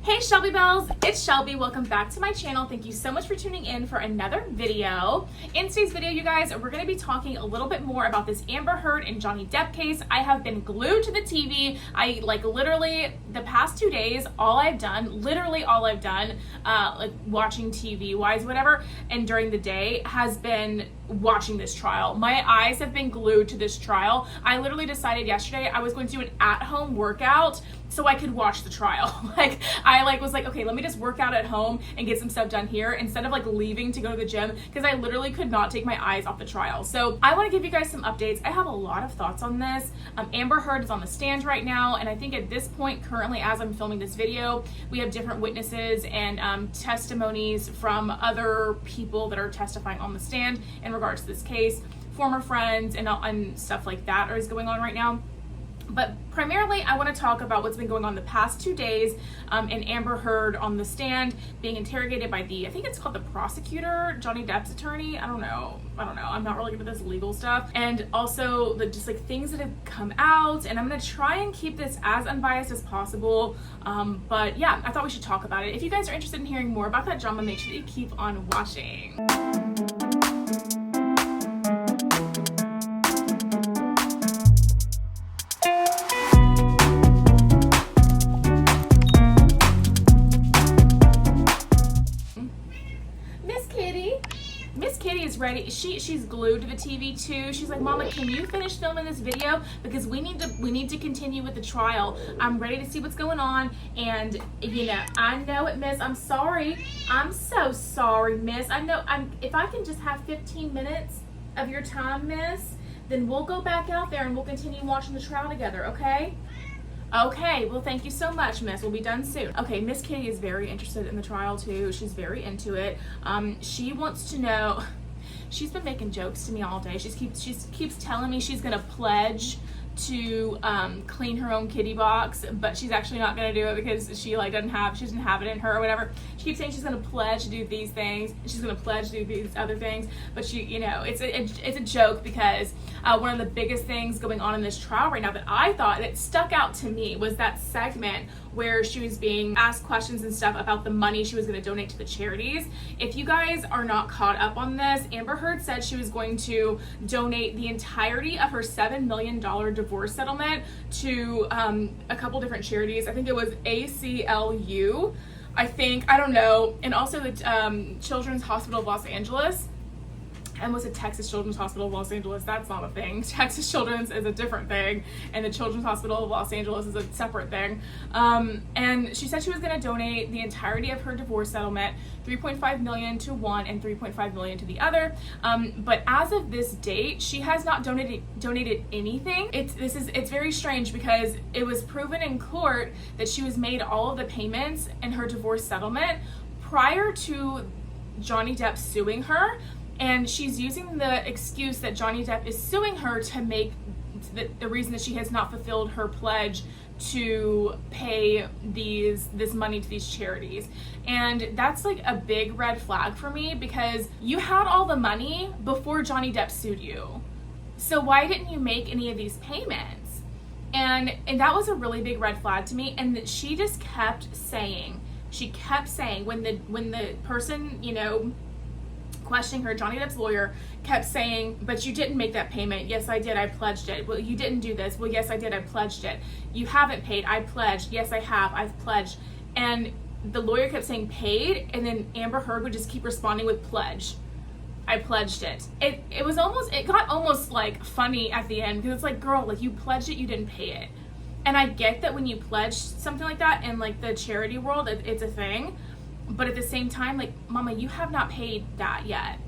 Hey Shelby Bells, it's Shelby. Welcome back to my channel. Thank you so much for tuning in for another video. In today's video, you guys, we're going to be talking a little bit more about this Amber Heard and Johnny Depp case. I have been glued to the TV. I literally the past 2 days, all I've done, like watching TV wise, whatever, and during the day has been watching this trial. My eyes have been glued to this trial. I literally decided yesterday I was going to do an at-home workout so I could watch the trial. I was like, okay, let me just work out at home and get some stuff done here instead of leaving to go to the gym, because I literally could not take my eyes off the trial. So I want to give you guys some updates. I have a lot of thoughts on this. Amber Heard is on the stand right now, and I think at this point, currently as I'm filming this video, we have different witnesses and testimonies from other people that are testifying on the stand in regards to this case, former friends and stuff like that is going on right now. But primarily, I want to talk about what's been going on the past 2 days, and Amber Heard on the stand being interrogated by I think it's called the prosecutor, Johnny Depp's attorney. I don't know. I'm not really good at this legal stuff. And also just things that have come out, and I'm going to try and keep this as unbiased as possible. But yeah, I thought we should talk about it. If you guys are interested in hearing more about that drama, make sure that you keep on watching. Ready. She's glued to the TV too. She's like, Mama, can you finish filming this video, because we need to continue with the trial. I'm ready to see what's going on. And I know it, Miss. I'm sorry. I'm so sorry, Miss. I know. If I can just have 15 minutes of your time, Miss, then we'll go back out there and we'll continue watching the trial together. Okay? Okay, well, thank you so much, Miss. We'll be done soon. Okay, Miss Kitty is very interested in the trial too. She's very into it. She wants to know. She's been making jokes to me all day. She keeps telling me she's gonna pledge to clean her own kitty box, but she's actually not gonna do it because she doesn't have it in her or whatever. She keeps saying she's gonna pledge to do these things, she's gonna pledge to do these other things, but it's a joke, because one of the biggest things going on in this trial right now that I thought that stuck out to me was that segment where she was being asked questions and stuff about the money she was going to donate to the charities. If you guys are not caught up on this, Amber Heard said she was going to donate the entirety of her $7 million divorce settlement to a couple different charities. I think it was ACLU, I don't know, and also the Children's Hospital of Los Angeles. I almost said Texas Children's Hospital of Los Angeles. That's not a thing. Texas Children's is a different thing, and the Children's Hospital of Los Angeles is a separate thing. And she said she was going to donate the entirety of her divorce settlement, $3.5 million to one and $3.5 million to the other. But as of this date, she has not donated anything. It's very strange, because it was proven in court that she was made all of the payments in her divorce settlement prior to Johnny Depp suing her. And she's using the excuse that Johnny Depp is suing her to make the reason that she has not fulfilled her pledge to pay this money to these charities. And that's a big red flag for me, because you had all the money before Johnny Depp sued you. So why didn't you make any of these payments? And that was a really big red flag to me. And she just kept saying when the person, questioning her, Johnny Depp's lawyer, kept saying, but you didn't make that payment. Yes, I did. I pledged it. Well, you didn't do this. Well, yes, I did. I pledged it. You haven't paid. I pledged. Yes, I have. I've pledged. And the lawyer kept saying paid, and then Amber Heard would just keep responding with pledge. I pledged it. It got almost funny at the end, because it's girl, you pledged it, you didn't pay it. And I get that when you pledge something like that in the charity world, it's a thing. But at the same time, Mama, you have not paid that yet.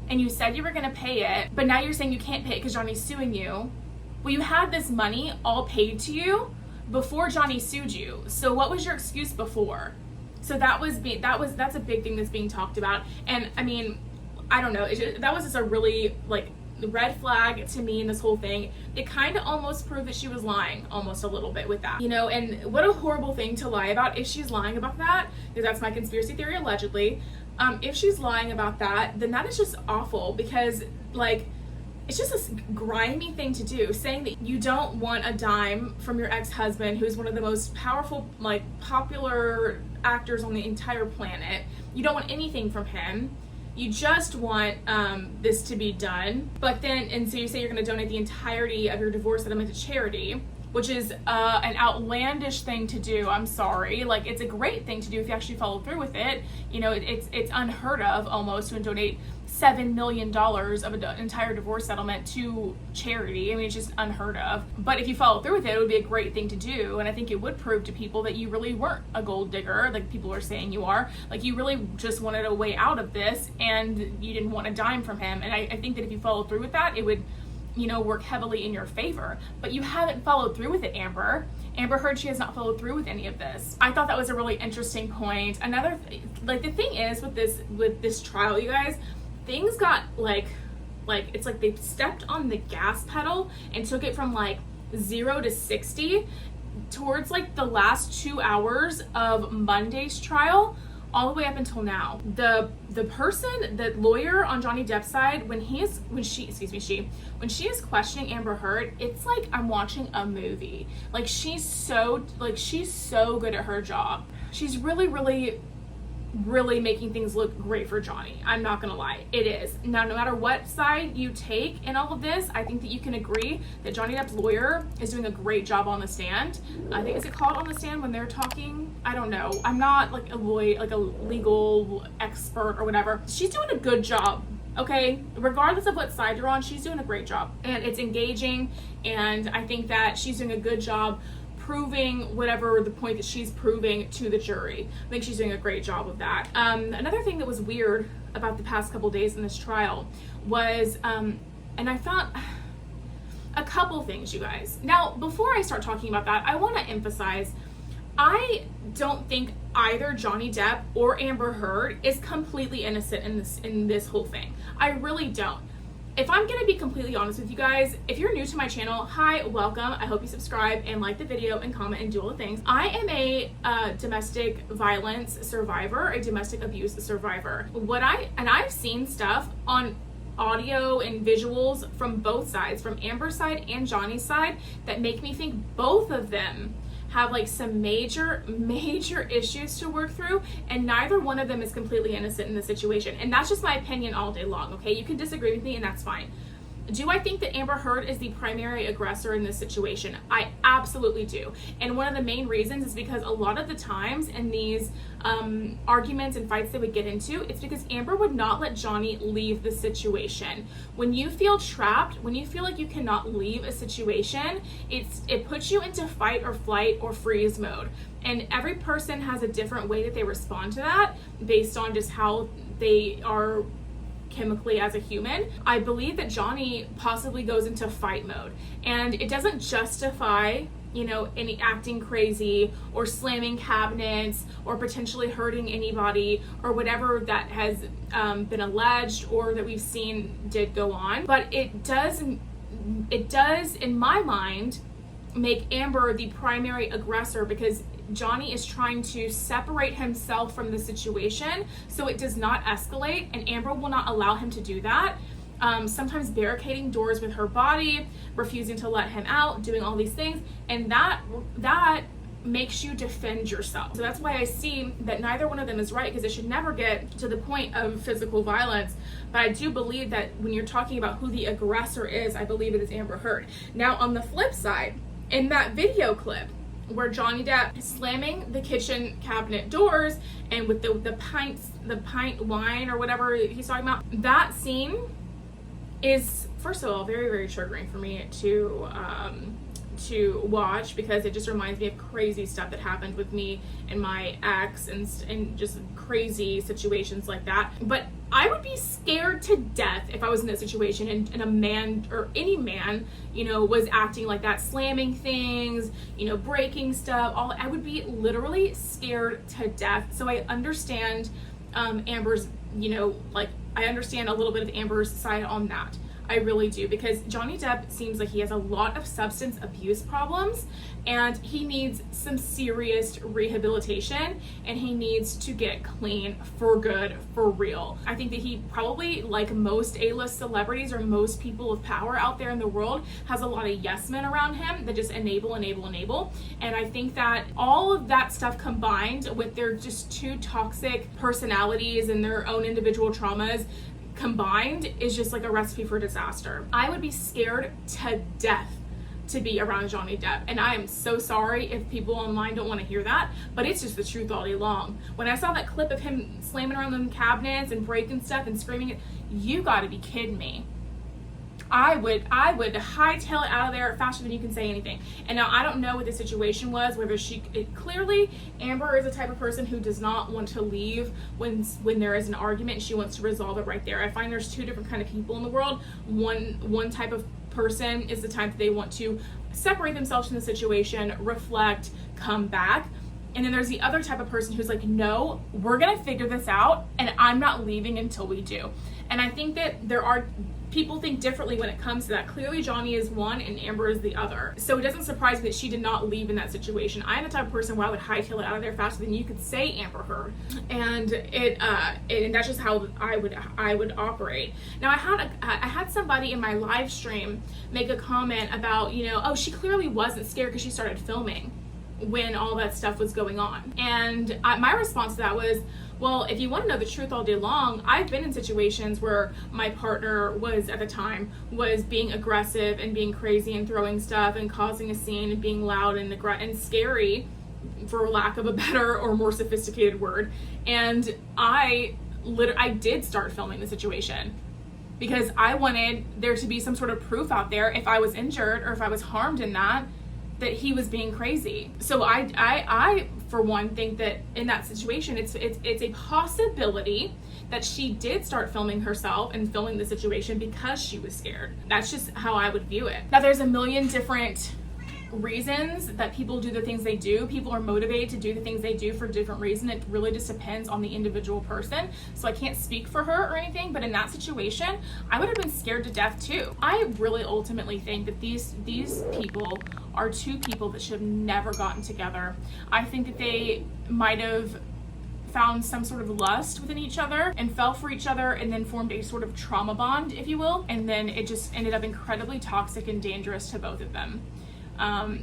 And you said you were going to pay it, but now you're saying you can't pay it because Johnny's suing you. Well, you had this money all paid to you before Johnny sued you. So what was your excuse before? So that's a big thing that's being talked about. And I mean, I don't know. That was just a really red flag to me in this whole thing. It kind of almost proved that she was lying almost a little bit with that, and what a horrible thing to lie about if she's lying about that, because that's my conspiracy theory, allegedly. If she's lying about that, then that is just awful, because it's just a grimy thing to do, saying that you don't want a dime from your ex-husband, who's one of the most powerful, like, popular actors on the entire planet. You don't want anything from him. You just want this to be done. But then, and so you say you're going to donate the entirety of your divorce settlement to charity, which is an outlandish thing to do. I'm sorry. Like, it's a great thing to do if you actually follow through with it. You know, it's unheard of almost to donate $7 million of an entire divorce settlement to charity. I mean, it's just unheard of. But if you follow through with it, it would be a great thing to do. And I think it would prove to people that you really weren't a gold digger, like people are saying you are. Like, you really just wanted a way out of this, and you didn't want a dime from him. And I think that if you follow through with that, it would, you know, work heavily in your favor. But you haven't followed through with it, Amber. Amber Heard, she has not followed through with any of this. I thought that was a really interesting point. Another, like, the thing is with this trial, you guys, things got like it's like they stepped on the gas pedal and took it from like 0 to 60 towards like the last 2 hours of Monday's trial, all the way up until now. The lawyer on Johnny Depp's side, when she is questioning Amber Heard, it's like I'm watching a movie. Like, she's so good at her job. She's really making things look great for Johnny. I'm not gonna lie, it is. Now, no matter what side you take in all of this, I think that you can agree that Johnny Depp's lawyer is doing a great job on the stand. I think, is it called on the stand when they're talking? I don't know. I'm not like a lawyer, like a legal expert or whatever. She's doing a good job. Okay, regardless of what side you're on, she's doing a great job, and it's engaging, and I think that she's doing a good job proving whatever the point that she's proving to the jury. I think she's doing a great job of that. Another thing that was weird about the past couple days in this trial was, and I found a couple things, you guys. Now, before I start talking about that, I want to emphasize, I don't think either Johnny Depp or Amber Heard is completely innocent in this whole thing. I really don't. If I'm gonna be completely honest with you guys, if you're new to my channel, hi, welcome. I hope you subscribe and like the video and comment and do all the things. I am a domestic violence survivor, a domestic abuse survivor. I've seen stuff on audio and visuals from both sides, from Amber's side and Johnny's side, that make me think both of them have like some major issues to work through, and neither one of them is completely innocent in the situation. And that's just my opinion all day long, okay? You can disagree with me, and that's fine. Do I think that Amber Heard is the primary aggressor in this situation? I absolutely do. And one of the main reasons is because a lot of the times in these arguments and fights they would get into, it's because Amber would not let Johnny leave the situation. When you feel trapped, when you feel like you cannot leave a situation, it puts you into fight or flight or freeze mode. And every person has a different way that they respond to that based on just how they are chemically as a human. I believe that Johnny possibly goes into fight mode, and it doesn't justify, you know, any acting crazy or slamming cabinets or potentially hurting anybody or whatever that has been alleged or that we've seen did go on. But it does, in my mind, make Amber the primary aggressor, because Johnny is trying to separate himself from the situation so it does not escalate, and Amber will not allow him to do that. Sometimes barricading doors with her body, refusing to let him out, doing all these things, and that makes you defend yourself. So that's why I see that neither one of them is right, because it should never get to the point of physical violence. But I do believe that when you're talking about who the aggressor is, I believe it is Amber Heard. Now, on the flip side, in that video clip where Johnny Depp is slamming the kitchen cabinet doors and with the pint wine or whatever he's talking about, that scene is, first of all, very, very triggering for me to watch, because it just reminds me of crazy stuff that happened with me and my ex and just crazy situations like that. But I would be scared to death if I was in that situation and a man, or any man, you know, was acting like that, slamming things, you know, breaking stuff. I would be literally scared to death. So I understand Amber's, you know, like, I understand a little bit of Amber's side on that. I really do, because Johnny Depp seems like he has a lot of substance abuse problems, and he needs some serious rehabilitation, and he needs to get clean for good, for real. I think that he probably, like most A-list celebrities or most people of power out there in the world, has a lot of yes men around him that just enable. And I think that all of that stuff combined with their just two toxic personalities and their own individual traumas combined is just like a recipe for disaster. I would be scared to death to be around Johnny Depp, and I am so sorry if people online don't want to hear that, but it's just the truth all day long. When I saw that clip of him slamming around them cabinets and breaking stuff and screaming, you gotta be kidding me. I would hightail it out of there faster than you can say anything. And now I don't know what the situation was, whether clearly Amber is the type of person who does not want to leave when there is an argument and she wants to resolve it right there. I find there's two different kind of people in the world. One type of person is the type that they want to separate themselves from the situation, reflect, come back. And then there's the other type of person who's like, no, we're gonna figure this out and I'm not leaving until we do. And I think that people think differently when it comes to that. Clearly Johnny is one and Amber is the other. So it doesn't surprise me that she did not leave in that situation. I'm the type of person where I would hightail it out of there faster than you could say Amber Heard. And and that's just how I would operate. Now I had somebody in my live stream make a comment about, oh, she clearly wasn't scared because she started filming when all that stuff was going on. And my response to that was, well, if you want to know the truth all day long, I've been in situations where my partner at the time was being aggressive and being crazy and throwing stuff and causing a scene and being loud and scary, for lack of a better or more sophisticated word. And I did start filming the situation because I wanted there to be some sort of proof out there if I was injured or if I was harmed in that he was being crazy. So I for one think that in that situation it's a possibility that she did start filming herself and filming the situation because she was scared. That's just how I would view it. Now there's a million different reasons that people do the things they do. People are motivated to do the things they do for different reasons. It really just depends on the individual person. So I can't speak for her or anything, but in that situation, I would have been scared to death too. I really ultimately think that these people are two people that should have never gotten together. I think that they might have found some sort of lust within each other and fell for each other and then formed a sort of trauma bond, if you will. And then it just ended up incredibly toxic and dangerous to both of them.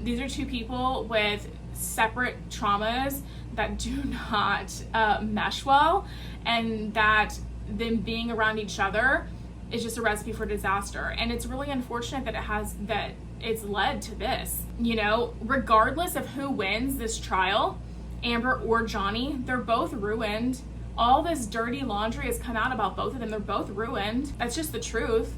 These are two people with separate traumas that do not mesh well, and that them being around each other is just a recipe for disaster. And it's really unfortunate that it's led to this. Regardless of who wins this trial, Amber or Johnny, they're both ruined. All this dirty laundry has come out about both of them. They're both ruined. That's just the truth.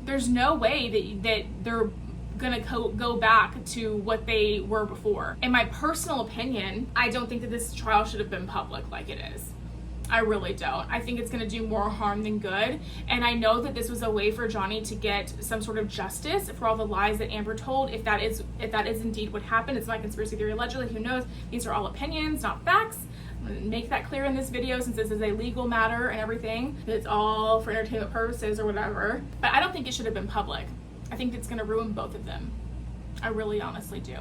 There's no way that they're gonna go back to what they were before. In my personal opinion, I don't think that this trial should have been public like it is. I really don't. I think it's gonna do more harm than good. And I know that this was a way for Johnny to get some sort of justice for all the lies that Amber told. If that is indeed what happened, it's my conspiracy theory allegedly, who knows? These are all opinions, not facts. I'm gonna make that clear in this video since this is a legal matter and everything. It's all for entertainment purposes or whatever. But I don't think it should have been public. I think it's gonna ruin both of them. I really honestly do.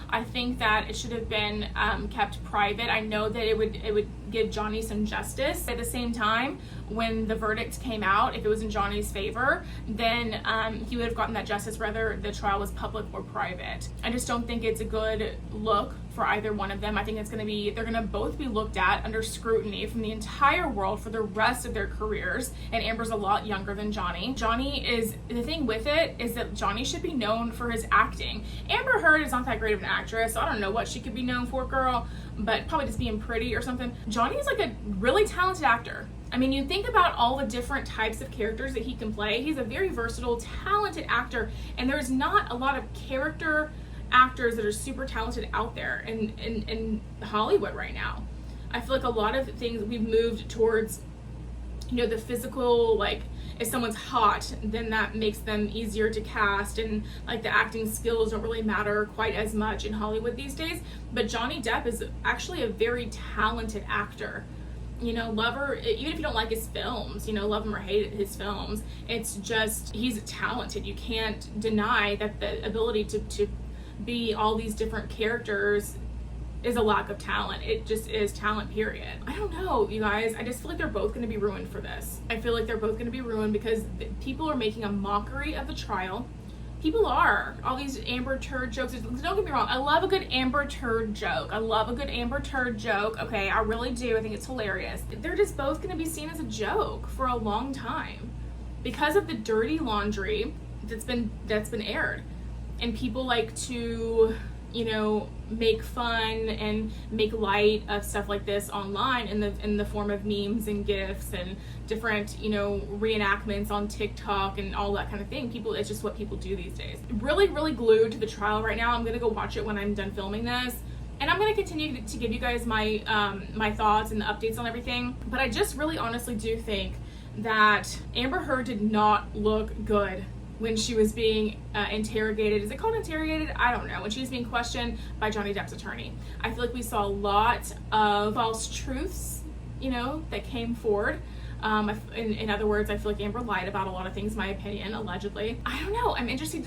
I think that it should have been kept private. I know that it would give Johnny some justice. At the same time, when the verdict came out, if it was in Johnny's favor, then he would have gotten that justice whether the trial was public or private. I just don't think it's a good look for either one of them. I think they're gonna both be looked at under scrutiny from the entire world for the rest of their careers. And Amber's a lot younger than Johnny. The thing with it is that Johnny should be known for his acting. Amber Heard is not that great of an actress, so I don't know what she could be known for, girl, but probably just being pretty or something. Johnny is like a really talented actor. I mean, you think about all the different types of characters that he can play. He's a very versatile, talented actor, and there's not a lot of character actors that are super talented out there in Hollywood right now. I feel like a lot of things we've moved towards, the physical, like if someone's hot, then that makes them easier to cast, and like the acting skills don't really matter quite as much in Hollywood these days. But Johnny Depp is actually a very talented actor. love or even if you don't like his films, love him or hate his films, it's just, he's talented. You can't deny that the ability to be all these different characters is a lack of talent. It just is talent, period. I don't know, you guys. I just feel like they're both going to be ruined for this. I feel like they're both going to be ruined because people are making a mockery of the trial. People are. All these Amber Turd jokes. Don't get me wrong. I love a good Amber Turd joke. Okay, I really do. I think it's hilarious. They're just both going to be seen as a joke for a long time because of the dirty laundry that's been aired. And people like to, make fun and make light of stuff like this online in the form of memes and GIFs and different, reenactments on TikTok and all that kind of thing. It's just what people do these days. Really, really glued to the trial right now. I'm gonna go watch it when I'm done filming this. And I'm gonna continue to give you guys my my thoughts and the updates on everything. But I just really honestly do think that Amber Heard did not look good when she was being interrogated. Is it called interrogated? I don't know. When she was being questioned by Johnny Depp's attorney. I feel like we saw a lot of false truths, that came forward. In other words, I feel like Amber lied about a lot of things, my opinion, allegedly. I don't know. I'm interested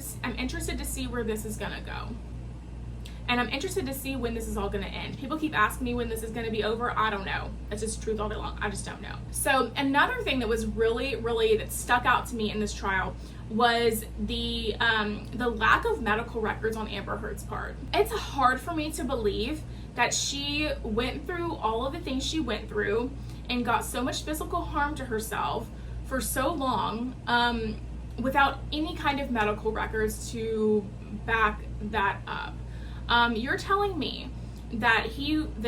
to see where this is gonna go. And I'm interested to see when this is all gonna end. People keep asking me when this is gonna be over. I don't know. It's just truth all day long. I just don't know. So another thing that was really, really, that stuck out to me in this trial was the lack of medical records on Amber Heard's part. It's hard for me to believe that she went through all of the things she went through and got so much physical harm to herself for so long without any kind of medical records to back that up. You're telling me that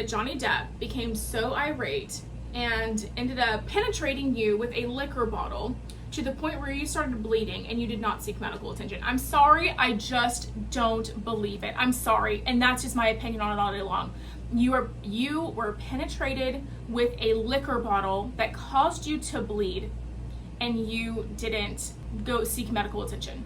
Johnny Depp became so irate and ended up penetrating you with a liquor bottle to the point where you started bleeding and you did not seek medical attention. I'm sorry, I just don't believe it. I'm sorry, and that's just my opinion on it all day long. You were penetrated with a liquor bottle that caused you to bleed, and you didn't go seek medical attention.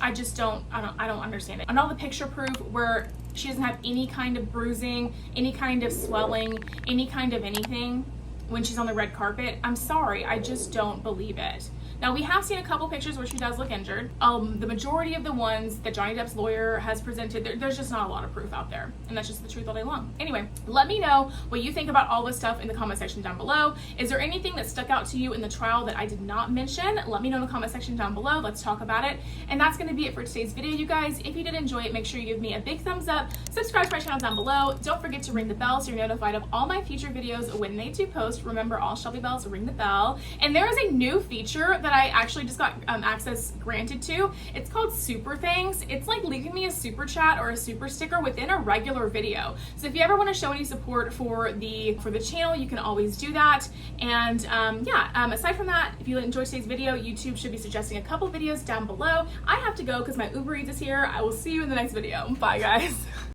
I don't understand it. And all the picture proof where she doesn't have any kind of bruising, any kind of swelling, any kind of anything when she's on the red carpet. I'm sorry, I just don't believe it. Now, we have seen a couple pictures where she does look injured. The majority of the ones that Johnny Depp's lawyer has presented, there's just not a lot of proof out there. And that's just the truth all day long. Anyway, let me know what you think about all this stuff in the comment section down below. Is there anything that stuck out to you in the trial that I did not mention? Let me know in the comment section down below. Let's talk about it. And that's going to be it for today's video, you guys. If you did enjoy it, make sure you give me a big thumbs up. Subscribe to my channel down below. Don't forget to ring the bell so you're notified of all my future videos when they do post. Remember, all Shelby bells ring the bell. And there is a new feature that I actually just got access granted to. It's called Super Things. It's like leaving me a super chat or a super sticker within a regular video. So if you ever want to show any support for the channel, you can always do that. And aside from that, if you enjoyed today's video, YouTube should be suggesting a couple videos down below. I have to go because my Uber Eats is here. I will see you in the next video. Bye, guys.